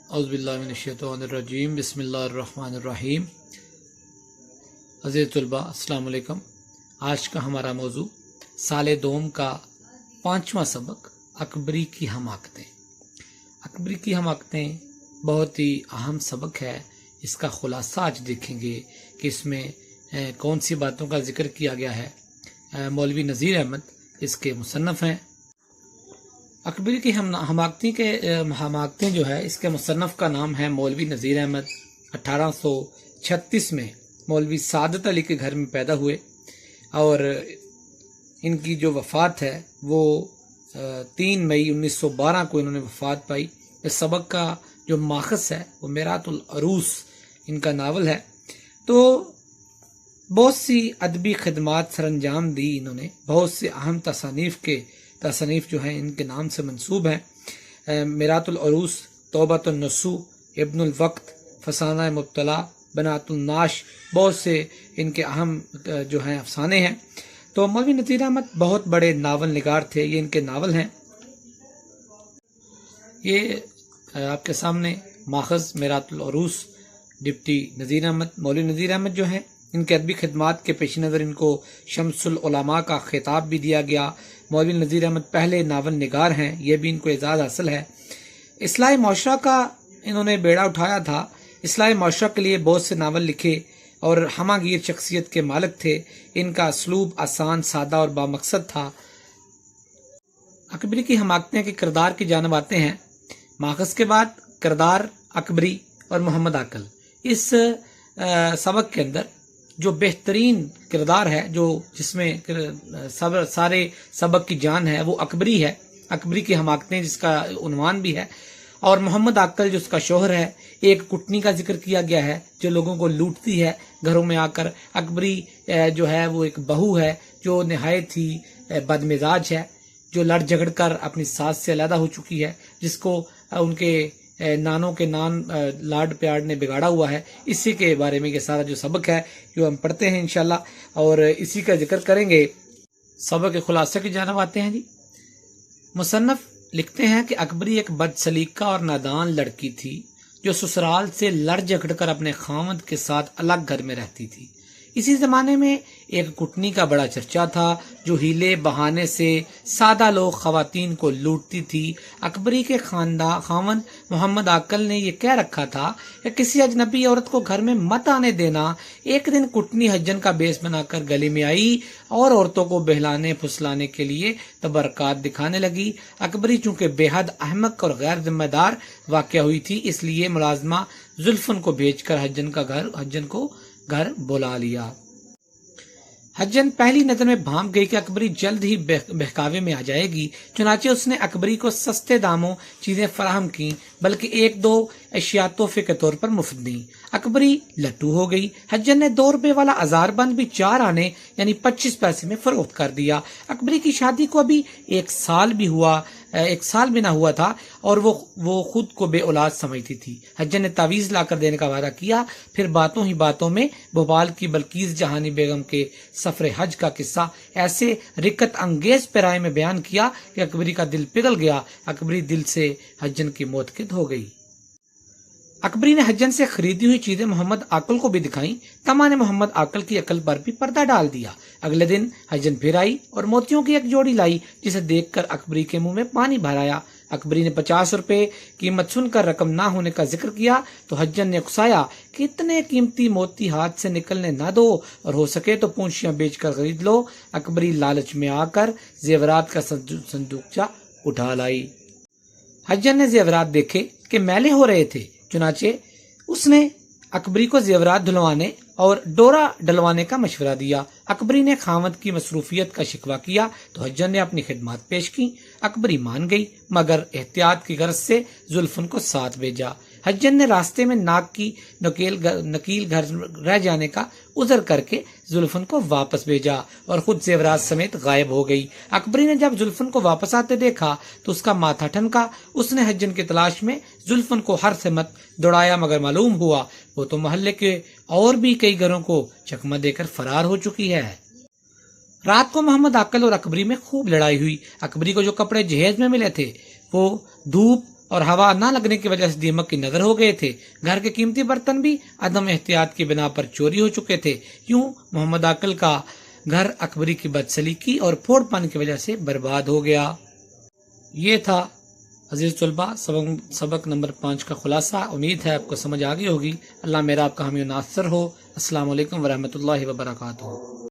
اعوذ باللہ من الشیطان الرجیم بسم اللہ الرحمن الرحیم۔ عزیز طلباء السلام علیکم۔ آج کا ہمارا موضوع سال دوم کا 5واں سبق اکبری کی حماقتیں۔ اکبری کی حماقتیں بہت ہی اہم سبق ہے۔ اس کا خلاصہ آج دیکھیں گے کہ اس میں کون سی باتوں کا ذکر کیا گیا ہے۔ مولوی نذیر احمد اس کے مصنف ہیں۔ اکبری کی حماقتیں جو ہے اس کے مصنف کا نام ہے مولوی نذیر احمد۔ 1836 میں مولوی سعادت علی کے گھر میں پیدا ہوئے اور ان کی جو وفات ہے وہ 3 مئی 1912 کو انہوں نے وفات پائی۔ اس سبق کا جو ماخذ ہے وہ میرات العروس ان کا ناول ہے۔ تو بہت سی ادبی خدمات سر انجام دی انہوں نے۔ بہت سے اہم تصانیف جو ہیں ان کے نام سے منسوب ہیں۔ میرات العروس، توبۃ النصوح، ابن الوقت، فسانہ مبتلا، بنات الناش، بہت سے ان کے اہم جو ہیں افسانے ہیں۔ تو مولوی نذیر احمد بہت بڑے ناول نگار تھے۔ یہ ان کے ناول ہیں۔ یہ آپ کے سامنے ماخذ میرات العروس، ڈپٹی نذیر احمد، مولوی نذیر احمد جو ہیں ان کے ادبی خدمات کے پیش نظر ان کو شمس العلماء کا خطاب بھی دیا گیا۔ مولوی نذیر احمد پہلے ناول نگار ہیں، یہ بھی ان کو اعزاز حاصل ہے۔ اصلاح معاشرہ کا انہوں نے بیڑا اٹھایا تھا۔ اصلاح معاشرہ کے لیے بہت سے ناول لکھے اور ہمہ گیر شخصیت کے مالک تھے۔ ان کا اسلوب آسان، سادہ اور بامقصد تھا۔ اکبری کی حماقتیں کے کردار کی جانب آتے ہیں۔ ماخذ کے بعد کردار اکبری اور محمد عاقل۔ اس سبق کے اندر جو بہترین کردار ہے، جس میں سارے سبق کی جان ہے، وہ اکبری ہے۔ اکبری کی حماقتیں جس کا عنوان بھی ہے، اور محمد عاقل جو اس کا شوہر ہے۔ ایک کٹنی کا ذکر کیا گیا ہے جو لوگوں کو لوٹتی ہے گھروں میں آ کر۔ اکبری جو ہے وہ ایک بہو ہے جو نہایت ہی بد مزاج ہے، جو لڑ جھگڑ کر اپنی ساس سے علیحدہ ہو چکی ہے، جس کو ان کے نانوں کے لاڈ پیار نے بگاڑا ہوا ہے۔ اسی کے بارے میں یہ سارا جو سبق ہے جو ہم پڑھتے ہیں انشاءاللہ، اور اسی کا ذکر کریں گے۔ سبق کے خلاصے کی جانب آتے ہیں۔ مصنف لکھتے ہیں کہ اکبری ایک بد سلیقہ اور نادان لڑکی تھی جو سسرال سے لڑ جھگڑ کر اپنے خاوند کے ساتھ الگ گھر میں رہتی تھی۔ اسی زمانے میں ایک کٹنی کا بڑا چرچا تھا جو ہیلے بہانے سے سادہ لوگ خواتین کو لوٹتی تھی۔ اکبری کے خاوند محمد عاقل نے یہ کہہ رکھا تھا کہ کسی اجنبی عورت کو گھر میں مت آنے دینا۔ ایک دن کٹنی حجن کا بیس بنا کر گلی میں آئی اور عورتوں کو بہلانے پھسلانے کے لیے تبرکات دکھانے لگی۔ اکبری چونکہ بے حد احمق اور غیر ذمہ دار واقع ہوئی تھی، اس لیے ملازمہ زلفن کو بھیج کر حجن کو گھر بلا لیا۔ حجن پہلی نظر میں بھانپ گئی کہ اکبری جلد ہی بہکاوے میں آ جائے گی، چنانچہ اس نے اکبری کو سستے داموں چیزیں فراہم کی، بلکہ 1-2 اشیاء تحفے کے طور پر مفت دیں۔ اکبری لٹو ہو گئی۔ حجن نے 2 روپے والا ہزار بند بھی 4 آنے یعنی 25 پیسے میں فروخت کر دیا۔ اکبری کی شادی کو ابھی 1 سال بھی نہ ہوا تھا اور وہ خود کو بے اولاد سمجھتی تھی۔ حجن نے تعویذ لا کر دینے کا وعدہ کیا، پھر باتوں ہی باتوں میں بھوپال کی بلقیس جہانی بیگم کے سفر حج کا قصہ ایسے رکت انگیز پیرائے میں بیان کیا کہ اکبری کا دل پگھل گیا۔ اکبری دل سے حجن کی موت ہو گئی۔ اکبری نے حجن سے خریدی ہوئی چیزیں محمد عاقل کو بھی دکھائیں۔ طمع نے محمد عاقل کی عقل پر بھی پردہ ڈال دیا۔ اگلے دن حجن پھر آئی اور موتیوں کی ایک جوڑی لائی، جسے دیکھ کر اکبری کے منہ میں پانی بھر آیا۔ اکبری نے 50 روپے قیمت سن کر رقم نہ ہونے کا ذکر کیا تو حجن نے اکسایا کہ اتنے قیمتی موتی ہاتھ سے نکلنے نہ دو، اور ہو سکے تو پونچھیاں بیچ کر خرید لو۔ اکبری لالچ میں آ کر زیورات کا صندوقچہ اٹھا لائی۔ حجن نے زیورات دیکھے کہ میلے ہو رہے تھے، چنانچہ اس نے اکبری کو زیورات دھلوانے اور ڈورا ڈلوانے کا مشورہ دیا۔ اکبری نے خاوند کی مصروفیت کا شکوہ کیا تو حجن نے اپنی خدمات پیش کی۔ اکبری مان گئی، مگر احتیاط کی غرض سے زلفن کو ساتھ بھیجا۔ حجن نے راستے میں ناک کی نکیل گھر رہ جانے کا عذر کر کے زلفن کو واپس بھیجا اور خود زیورات سمیت غائب ہو گئی۔ اکبری نے جب زلفن کو واپس آتے دیکھا تو اس کا ماتھا ٹھنکا۔ اس نے حجن کی تلاش میں زلفن کو ہر سمت دوڑایا، مگر معلوم ہوا وہ تو محلے کے اور بھی کئی گھروں کو چکمہ دے کر فرار ہو چکی ہے۔ رات کو محمد عاقل اور اکبری میں خوب لڑائی ہوئی۔ اکبری کو جو کپڑے جہیز میں ملے تھے وہ دھوپ اور ہوا نہ لگنے کی وجہ سے دیمک کی نظر ہو گئے تھے۔ گھر کے قیمتی برتن بھی عدم احتیاط کی بنا پر چوری ہو چکے تھے۔ یوں محمد عاقل کا گھر اکبری کی بدسلیقی اور پھوڑ پن کی وجہ سے برباد ہو گیا۔ یہ تھا عزیز طلباء سبق نمبر 5 کا خلاصہ۔ امید ہے آپ کو سمجھ آ گئی ہوگی۔ اللہ میرا آپ کا حامی و ناصر ہو۔ السلام علیکم ورحمۃ اللہ وبرکاتہ۔